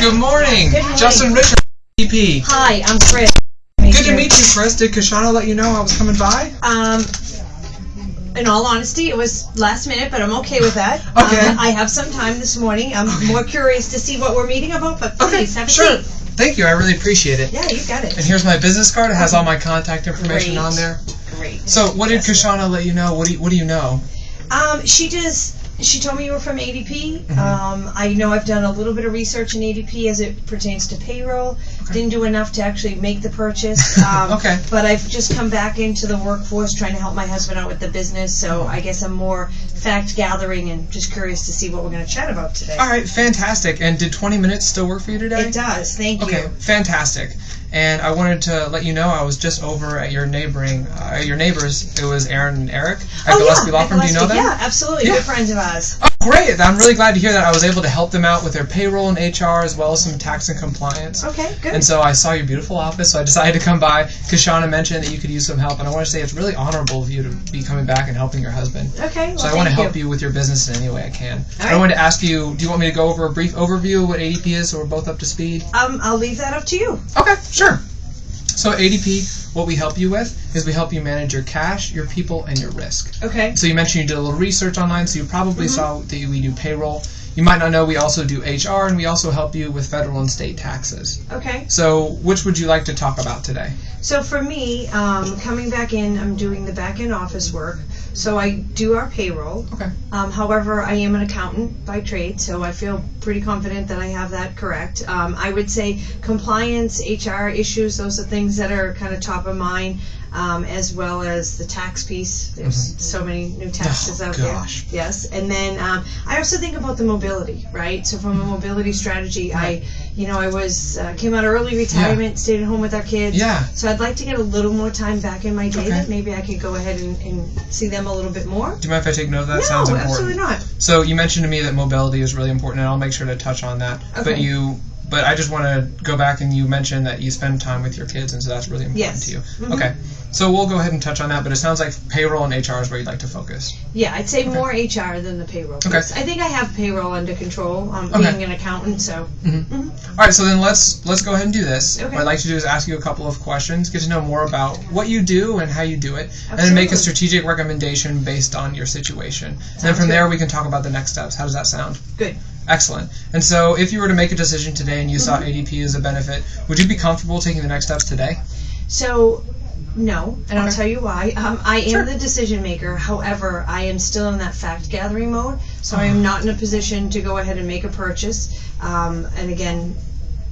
Good morning. Good morning. Justin Richard, VP. Hi, I'm Chris. Good to meet you, Chris. Did Kashana let you know I was coming by? In all honesty, it was last minute, but I'm okay with that. Okay. I have some time this morning. I'm more curious to see what we're meeting about, but please, have a sure. seat. Thank you. I really appreciate it. Yeah, you got it. And here's my business card. It has all my contact information Great. on there. Great. So, what did Kashana let you know? What do you know? She told me you were from ADP. I know I've done a little bit of research in ADP as it pertains to payroll. Okay. Didn't do enough to actually make the purchase. Okay. But I've just come back into the workforce trying to help my husband out with the business, so I guess I'm more fact gathering and just curious to see what we're going to chat about today. All right, fantastic. And did 20 minutes still work for you today? It does. Thank Okay, you. fantastic. And I wanted to let you know I was just over at your neighbors. It was Aaron and Eric at Gillespie Law Firm. Do you know them? Yeah, absolutely. Yeah. Good friends of ours. Oh, great. I'm really glad to hear that I was able to help them out with their payroll and HR as well as some tax and compliance. Okay, good. And so I saw your beautiful office, so I decided to come by. Kashana mentioned that you could use some help, and I want to say it's really honorable of you to be coming back and helping your husband. Okay, well, So I want to help you with your business in any way I can. All I right. wanted to ask you, do you want me to go over a brief overview of what ADP is so we're both up to speed? I'll leave that up to you. Okay, sure. So ADP, what we help you with is we help you manage your cash, your people, and your risk. Okay. So you mentioned you did a little research online, so you probably saw that we do payroll. You might not know we also do HR, and we also help you with federal and state taxes. Okay. So which would you like to talk about today? So for me, coming back in, I'm doing the back-end office work. So I do our payroll. Okay. However, I am an accountant by trade, so I feel pretty confident that I have that correct. I would say compliance, HR issues, those are things that are kind of top of mind, as well as the tax piece. There's so many new taxes out gosh. there. Yes. And then I also think about the mobility, right? So from a mobility strategy, I came out of early retirement, stayed at home with our kids. Yeah. So I'd like to get a little more time back in my day Okay. that maybe I could go ahead and see them a little bit more. Do you mind if I take note of that? No, Sounds important. absolutely not. So you mentioned to me that mobility is really important, and I'll make sure to touch on that. Okay. But I just want to go back, and you mentioned that you spend time with your kids, and so that's really important Yes. to you. Mhm. Okay. So we'll go ahead and touch on that, but it sounds like payroll and HR is where you'd like to focus. Yeah, I'd say more HR than the payroll. Okay. I think I have payroll under control, Okay. being an accountant, so. All right, so then let's go ahead and do this. Okay. What I'd like to do is ask you a couple of questions, get to know more about what you do and how you do it, and then make a Absolutely. strategic recommendation based on your situation. And then Sounds from there, good. we can talk about the next steps. How does that sound? Good. Excellent. And so if you were to make a decision today and you saw ADP as a benefit, would you be comfortable taking the next steps today? So, no, and I'll Okay. tell you why. I am Sure. the decision maker. However, I am still in that fact gathering mode, so I am not in a position to go ahead and make a purchase. And again,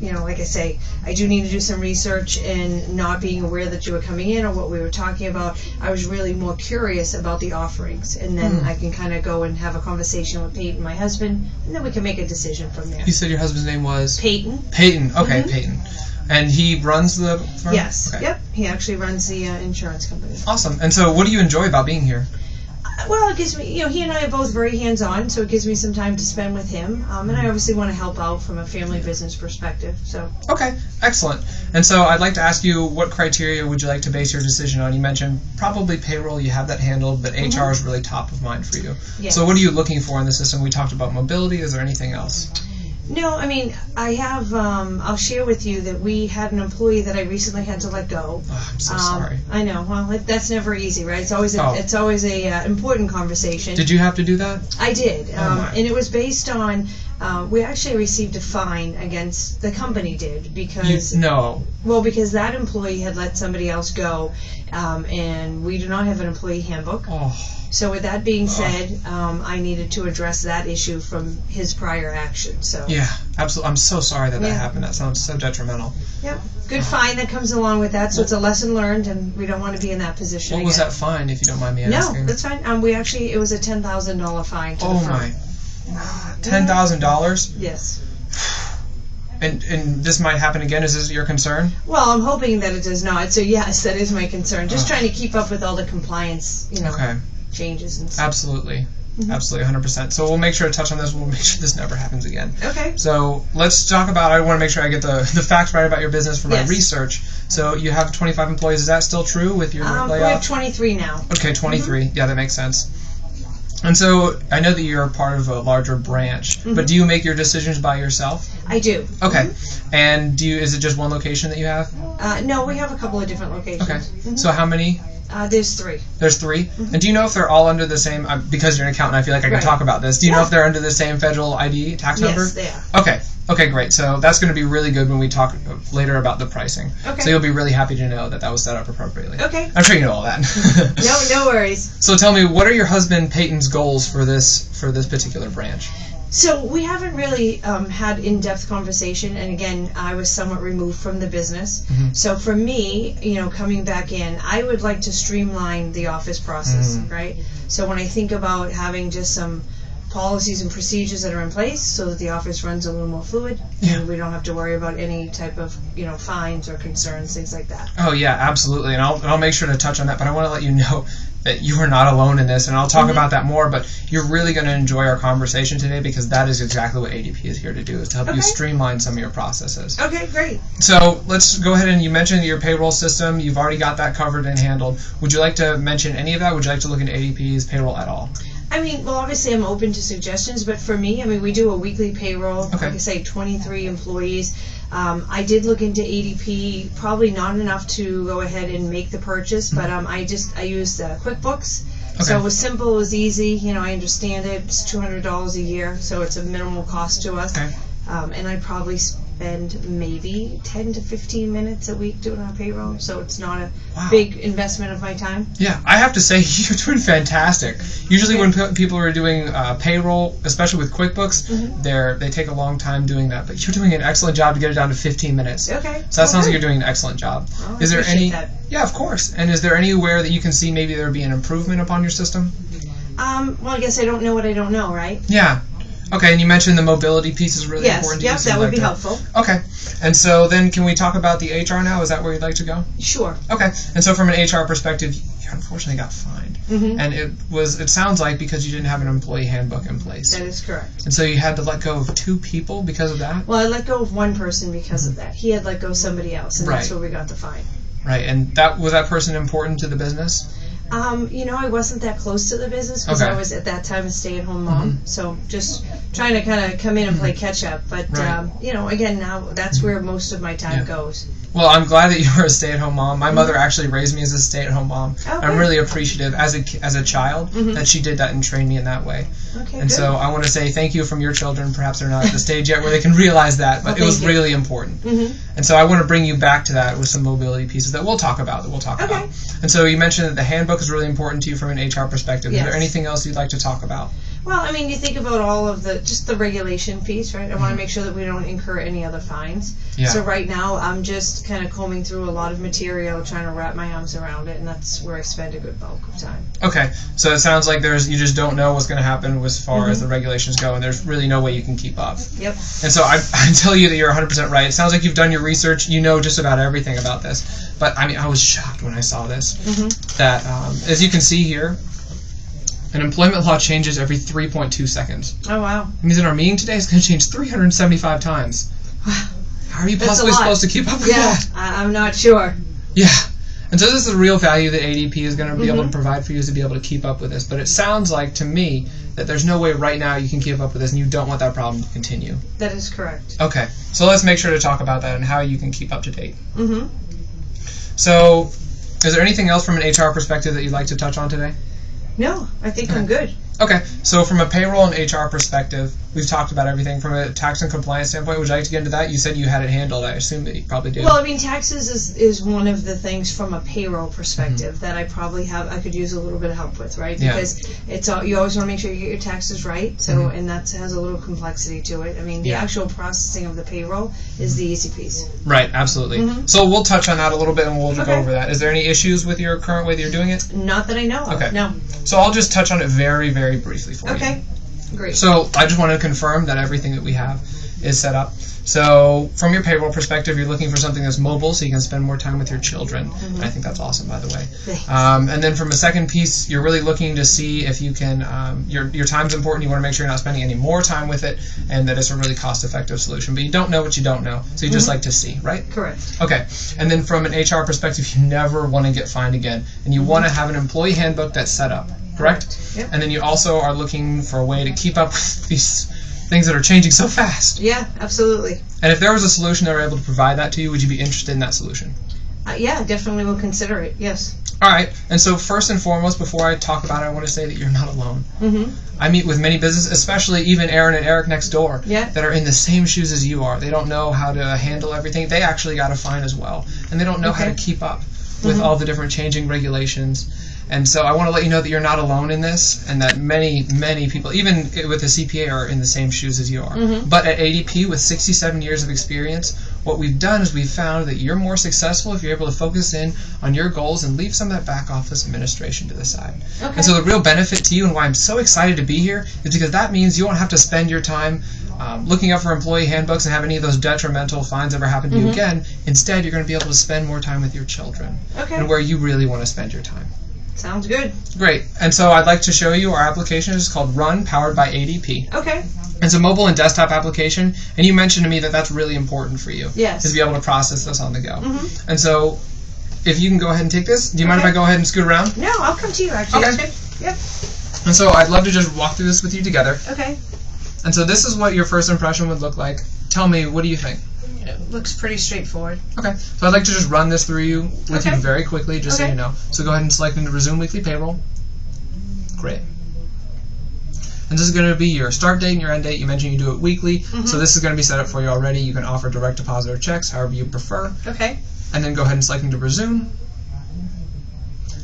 like I say, I do need to do some research, and not being aware that you were coming in or what we were talking about, I was really more curious about the offerings, and then I can kind of go and have a conversation with Peyton, my husband, and then we can make a decision from there. You said your husband's name was? Peyton? Peyton. Okay, Peyton. And he runs the firm? Yes. Okay. Yep. He actually runs the insurance company. Awesome. And so what do you enjoy about being here? Well, it gives me, he and I are both very hands-on, so it gives me some time to spend with him. And I obviously want to help out from a family business perspective. So. Okay, excellent. And so I'd like to ask you, what criteria would you like to base your decision on? You mentioned probably payroll, you have that handled, but HR is really top of mind for you. Yes. So what are you looking for in the system? We talked about mobility. Is there anything else? No, I mean, I have, I'll share with you that we had an employee that I recently had to let go. Oh, I'm so sorry. I know. Well, that's never easy, right? It's always a important conversation. Did you have to do that? I did, my. and it was based on, we actually received a fine against, the company did, because No. Well, because that employee had let somebody else go, and we do not have an employee handbook. Oh. So with that being said, I needed to address that issue from his prior action. So Yeah, absolutely. I'm so sorry that Yeah. happened. That sounds so detrimental. Yep, good fine that comes along with that. So it's a lesson learned, and we don't want to be in that position What again. was that fine, if you don't mind me No, asking? that's fine. It was a $10,000 fine to the Oh firm. my. $10,000? Yes. And this might happen again. Is this your concern? Well, I'm hoping that it does not. So yes, that is my concern. Just trying to keep up with all the compliance, Okay. changes and stuff. Absolutely. Absolutely, 100%. So we'll make sure to touch on this. We'll make sure this never happens again. Okay. So let's talk about, I want to make sure I get the facts right about your business for my Yes. research. So you have 25 employees. Is that still true with your We have layoff? 23 now. Okay, 23. Yeah, that makes sense. And so I know that you're a part of a larger branch, but do you make your decisions by yourself? I do. Okay. And is it just one location that you have? No, we have a couple of different locations. Okay. So how many? There's 3. There's 3? And do you know if they're all under the same, because you're an accountant, I feel like I can talk about this. Do you know if they're under the same federal ID tax number? Yes, they are. Okay. Okay, great. So that's going to be really good when we talk later about the pricing. Okay. So you'll be really happy to know that that was set up appropriately. Okay. I'm sure you know all that. No worries. So tell me, what are your husband Peyton's goals for this particular branch? So we haven't really had in-depth conversation, and again, I was somewhat removed from the business. So for me, coming back in, I would like to streamline the office process, right? So when I think about having just some policies and procedures that are in place so that the office runs a little more fluid and we don't have to worry about any type of fines or concerns, things like that. Oh yeah, absolutely, and I'll make sure to touch on that, but I want to let you know that you are not alone in this, and I'll talk about that more, but you're really going to enjoy our conversation today because that is exactly what ADP is here to do, is to help you streamline some of your processes. Okay, great. So let's go ahead, and you mentioned your payroll system. You've already got that covered and handled. Would you like to mention any of that? Would you like to look into ADP's payroll at all? I mean, well, obviously I'm open to suggestions, but for me, we do a weekly payroll, like I say, 23 employees. I did look into ADP, probably not enough to go ahead and make the purchase, but I used QuickBooks. So it was simple, it was easy, I understand it. It's $200 a year, so it's a minimal cost to us. And I probably spend maybe 10 to 15 minutes a week doing our payroll, so it's not a big investment of my time. Yeah, I have to say, you're doing fantastic. Usually when people are doing payroll, especially with QuickBooks, they take a long time doing that, but you're doing an excellent job to get it down to 15 minutes. Okay. So that sounds like you're doing an excellent job. Well, is there any? That. Yeah, of course. And is there anywhere that you can see maybe there would be an improvement upon your system? Well, I guess I don't know what I don't know, right? Yeah. Okay, and you mentioned the mobility piece is really important to you. Yes, that would be helpful. Okay, and so then can we talk about the HR now? Is that where you'd like to go? Sure. Okay, and so from an HR perspective, you unfortunately got fined. And it sounds like because you didn't have an employee handbook in place. That is correct. And so you had to let go of 2 people because of that? Well, I let go of one person because of that. He had let go of somebody else, and that's where we got the fine. Right, and was that person important to the business? I wasn't that close to the business because I was at that time a stay-at-home mom. So just trying to kind of come in and play catch-up. But, again, now that's where most of my time goes. Well, I'm glad that you were a stay-at-home mom. My mother actually raised me as a stay-at-home mom. Okay. I'm really appreciative as a child that she did that and trained me in that way. Okay, and so I want to say thank you from your children. Perhaps they're not at the stage yet where they can realize that, but it was really important. And so I want to bring you back to that with some mobility pieces that we'll talk about. And so you mentioned that the handbook is really important to you from an HR perspective. Is there anything else you'd like to talk about? Well, you think about all of just the regulation piece, right? I want to make sure that we don't incur any other fines. Yeah. So right now, I'm just kind of combing through a lot of material, trying to wrap my arms around it, and that's where I spend a good bulk of time. Okay, so it sounds like you just don't know what's going to happen as far as the regulations go, and there's really no way you can keep up. Yep. And so I tell you that you're 100% right. It sounds like you've done your research. You know just about everything about this. But, I was shocked when I saw this. That, as you can see here, an employment law changes every 3.2 seconds. Oh, wow. It means in our meeting today, it's going to change 375 times. Wow. How are you possibly supposed to keep up with that? I'm not sure. Yeah. And so this is the real value that ADP is going to be able to provide for you, is to be able to keep up with this. But it sounds like to me that there's no way right now you can keep up with this, and you don't want that problem to continue. That is correct. Okay. So let's make sure to talk about that and how you can keep up to date. So is there anything else from an HR perspective that you'd like to touch on today? No, I think I'm good. Okay, so from a payroll and HR perspective, we've talked about everything. From a tax and compliance standpoint, would you like to get into that? You said you had it handled. I assume that you probably do. Well, taxes is one of the things from a payroll perspective that I could use a little bit of help with, right? Because you always want to make sure you get your taxes right, so and that has a little complexity to it. The actual processing of the payroll is the easy piece. Right, absolutely. So we'll touch on that a little bit, and we'll go over that. Is there any issues with your current way that you're doing it? Not that I know of. Okay. No. So I'll just touch on it very, very briefly for you. Okay, great. So I just want to confirm that everything that we have is set up. So from your payroll perspective, you're looking for something that's mobile so you can spend more time with your children. And I think that's awesome, by the way. Thanks. And then from a second piece, you're really looking to see if you can, your time's important. You want to make sure you're not spending any more time with it and that it's a really cost-effective solution. But you don't know what you don't know, so you just like to see, right? Correct. Okay. And then from an HR perspective, you never want to get fined again. And you want to have an employee handbook that's set up. Correct? Yep. And then you also are looking for a way to keep up with these things that are changing so fast. Yeah, absolutely. And if there was a solution that were able to provide that to you, would you be interested in that solution? Yeah, definitely will consider it. Yes. All right. And so first and foremost, before I talk about it, I want to say that you're not alone. Mm-hmm. I meet with many businesses, especially even Aaron and Eric next door, Yeah. that are in the same shoes as you are. They don't know how to handle everything. They actually got a fine as well. And they don't know how to keep up with all the different changing regulations. And so I want to let you know that you're not alone in this, and that many, many people, even with the CPA, are in the same shoes as you are. But at ADP, with 67 years of experience, what we've done is we've found that you're more successful if you're able to focus in on your goals and leave some of that back office administration to the side. Okay. And so the real benefit to you, and why I'm so excited to be here, is because that means you won't have to spend your time looking up for employee handbooks and have any of those detrimental fines ever happen to you again. Instead, you're going to be able to spend more time with your children and where you really want to spend your time. Sounds good. Great. And so I'd like to show you our application. It's called Run, powered by ADP. Okay. It's a mobile and desktop application, and you mentioned to me that that's really important for you. Yes. To be able to process this on the go. And so if you can go ahead and take this. Do you mind if I go ahead and scoot around? No, I'll come to you, actually. Okay. Yep. And so I'd love to just walk through this with you together. Okay. And so this is what your first impression would look like. Tell me, what do you think? It looks pretty straightforward. Okay, so I'd like to just run this through you with you very quickly, just so you know. So go ahead and select into Resume Weekly Payroll. Great. And this is going to be your start date and your end date. You mentioned you do it weekly, so this is going to be set up for you already. You can offer direct deposit or checks, however you prefer. Okay. And then go ahead and select into Resume.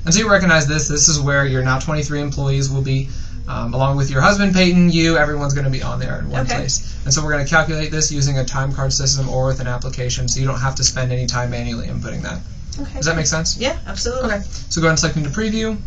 And so you recognize this. This is where your now 23 employees will be, along with your husband, Peyton, you, everyone's going to be on there in one place. And so we're going to calculate this using a time card system or with an application, so you don't have to spend any time manually inputting that. Okay. Does that make sense? Yeah, absolutely. Okay. So go ahead and select into Preview,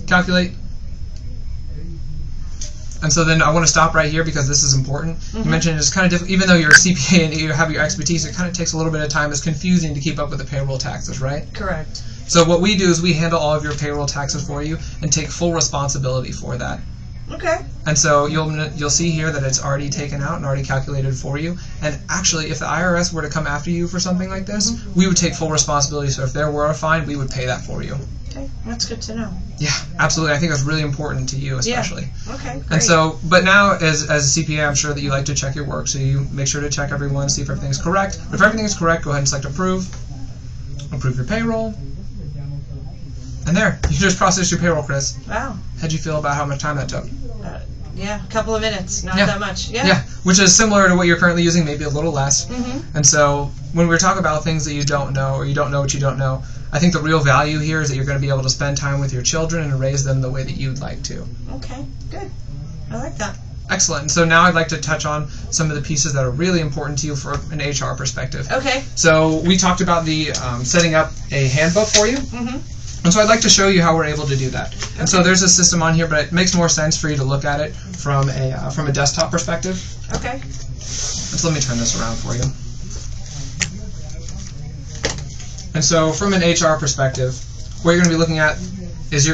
Calculate. And so then I want to stop right here because this is important. You mentioned it's kind of difficult, even though you're a CPA and you have your expertise, it kind of takes a little bit of time. It's confusing to keep up with the payroll taxes, right? Correct. So what we do is we handle all of your payroll taxes for you and take full responsibility for that. Okay. And so you'll see here that it's already taken out and already calculated for you. And actually, if the IRS were to come after you for something like this, we would take full responsibility. So if there were a fine, we would pay that for you. Okay, that's good to know. Yeah, absolutely. I think that's really important to you, especially. Yeah. Okay, great. And so, but now as a CPA, I'm sure that you like to check your work. So you make sure to check everyone, see if everything's correct. If everything is correct, go ahead and select Approve. Approve your payroll. And there, you just processed your payroll, Chris. Wow. How'd you feel about how much time that took? Yeah, a couple of minutes, not that much. Yeah, which is similar to what you're currently using, maybe a little less. And so when we're talking about things that you don't know or you don't know what you don't know, I think the real value here is that you're going to be able to spend time with your children and raise them the way that you'd like to. Okay, good. I like that. Excellent. And so now I'd like to touch on some of the pieces that are really important to you from an HR perspective. Okay. So we talked about the setting up a handbook for you. And so I'd like to show you how we're able to do that. And so there's a system on here, but it makes more sense for you to look at it from a desktop perspective. Okay. So let me turn this around for you. And so from an HR perspective, what you're going to be looking at is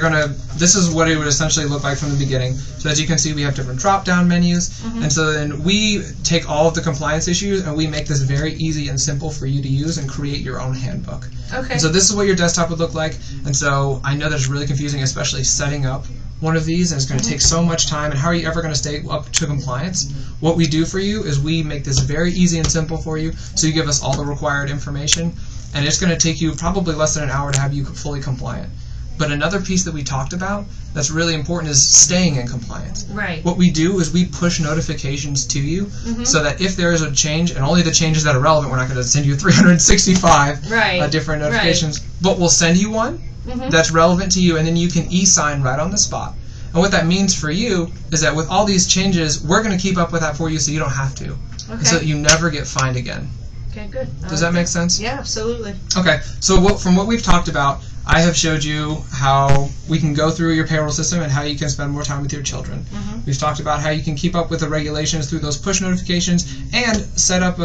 this is what it would essentially look like from the beginning. So as you can see, we have different drop-down menus. And so then we take all of the compliance issues and we make this very easy and simple for you to use and create your own handbook. Okay. And so this is what your desktop would look like. And so I know that it's really confusing, especially setting up one of these, and it's going to take so much time. And how are you ever going to stay up to compliance? What we do for you is we make this very easy and simple for you. So you give us all the required information, and it's going to take you probably less than an hour to have you fully compliant. But another piece that we talked about that's really important is staying in compliance. Right. What we do is we push notifications to you so that if there is a change, and only the changes that are relevant, we're not going to send you 365 different notifications, but we'll send you one that's relevant to you, and then you can e-sign right on the spot. And what that means for you is that with all these changes, we're going to keep up with that for you so you don't have to. Okay. So that you never get fined again. Okay, good. Does that make sense? Yeah, absolutely. Okay, so from what we've talked about, I have showed you how we can go through your payroll system and how you can spend more time with your children. We've talked about how you can keep up with the regulations through those push notifications and set up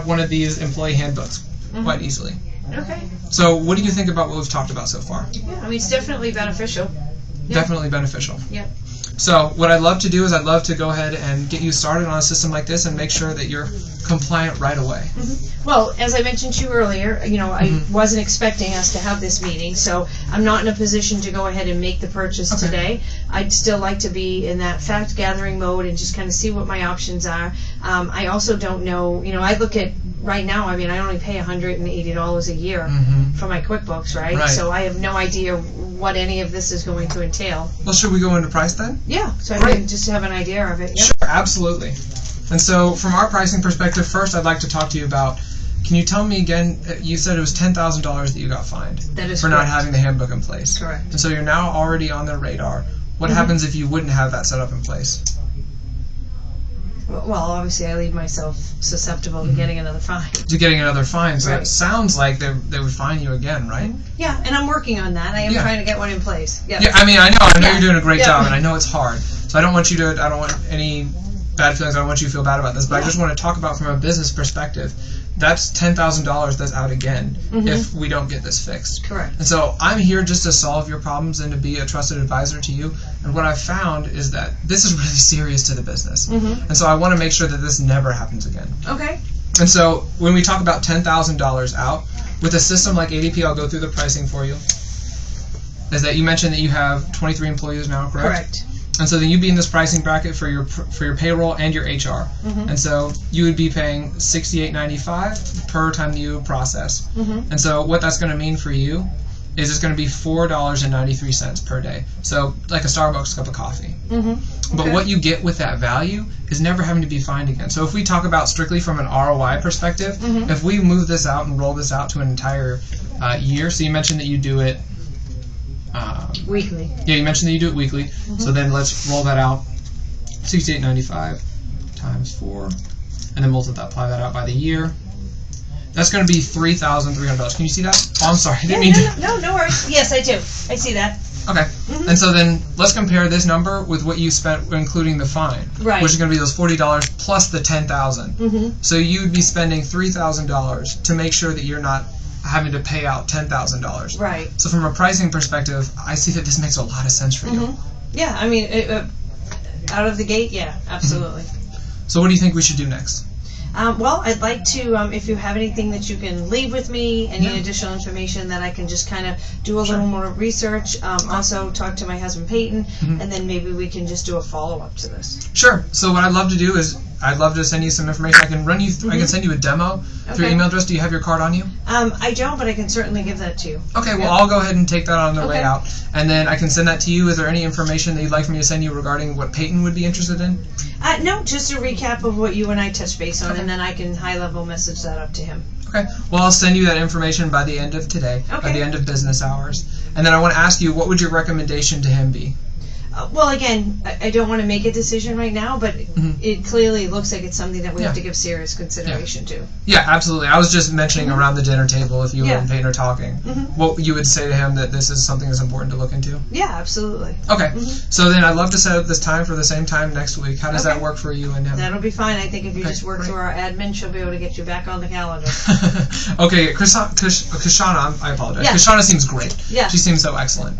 one of these employee handbooks quite easily. Okay. So what do you think about what we've talked about so far? Yeah, I mean, it's definitely beneficial. Definitely beneficial. Yep. So what I'd love to do is I'd love to go ahead and get you started on a system like this and make sure that you're compliant right away. Well, as I mentioned to you earlier, I wasn't expecting us to have this meeting, so I'm not in a position to go ahead and make the purchase today. I'd still like to be in that fact gathering mode and just kind of see what my options are. I also don't know, I look at right now, I only pay $180 a year for my QuickBooks, right? So I have no idea what any of this is going to entail. Well, should we go into price then? Yeah, so I can just have an idea of it. Yep. Sure, absolutely. And so from our pricing perspective, first I'd like to talk to you about, can you tell me again, you said it was $10,000 that you got fined that is for correct. Not having the handbook in place. Correct. And so you're now already on their radar. What happens if you wouldn't have that set up in place? Well, obviously I leave myself susceptible to getting another fine. To getting another fine, so Right. it sounds like they would fine you again, right? Yeah, and I'm working on that. I am trying to get one in place. Yep. Yeah, I know you're doing a great Yeah. job, and I know it's hard. So I don't want any bad feelings. I don't want you to feel bad about this, but I just want to talk about from a business perspective. That's $10,000 that's out again if we don't get this fixed. Correct. And so I'm here just to solve your problems and to be a trusted advisor to you. And what I've found is that this is really serious to the business. And so I want to make sure that this never happens again. Okay. And so when we talk about $10,000 out, with a system like ADP, I'll go through the pricing for you, is that you mentioned that you have 23 employees now, correct? Correct. And so then you'd be in this pricing bracket for your payroll and your HR. And so you would be paying $68.95 per time that you process. And so what that's going to mean for you is it's going to be $4.93 per day. So like a Starbucks cup of coffee. But what you get with that value is never having to be fined again. So if we talk about strictly from an ROI perspective, if we move this out and roll this out to an entire year, so you mentioned that you do it weekly. Yeah, you mentioned that you do it weekly. So then let's roll that out. $68.95 times 4, and then multiply that out by the year. That's going to be $3,300. Can you see that? Oh, I'm sorry. I didn't mean to. No worries. Yes, I do. I see that. Okay. And so then let's compare this number with what you spent, including the fine, Right. which is going to be those $40 plus the $10,000. So you would be spending $3,000 to make sure that you're not having to pay out $10,000. Right. So from a pricing perspective, I see that this makes a lot of sense for you. Yeah, out of the gate, yeah, absolutely. So what do you think we should do next? Well, I'd like to, if you have anything that you can leave with me, any additional information that I can just kind of do a little more research, also talk to my husband Peyton, and then maybe we can just do a follow-up to this. Sure. So what I'd love to do is I'd love to send you some information. I can run you through, I can send you a demo through email address. Do you have your card on you? I don't, but I can certainly give that to you. Okay, well, I'll go ahead and take that on the way out, and then I can send that to you. Is there any information that you'd like for me to send you regarding what Peyton would be interested in? No, just a recap of what you and I touched base on, and then I can high-level message that up to him. Okay. Well, I'll send you that information by the end of today, by the end of business hours. And then I want to ask you, what would your recommendation to him be? Well, again, I don't want to make a decision right now, but it clearly looks like it's something that we have to give serious consideration to. Yeah, absolutely. I was just mentioning around the dinner table, if you and Peyton are talking, what you would say to him that this is something that's important to look into? Yeah, absolutely. Okay. So then I'd love to set up this time for the same time next week. How does that work for you and him? That'll be fine. I think if you just work through our admin, she'll be able to get you back on the calendar. Okay, Kashana, I apologize. Yeah. Kashana seems great. Yeah. She seems so excellent.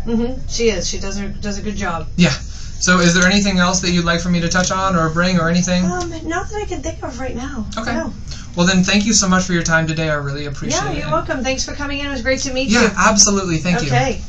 She is. She does a good job. Yeah. So is there anything else that you'd like for me to touch on or bring or anything? Not that I can think of right now. Okay. No. Well, then thank you so much for your time today. I really appreciate it. Yeah, you're welcome. Thanks for coming in. It was great to meet you. Yeah, absolutely. Thank you. Okay.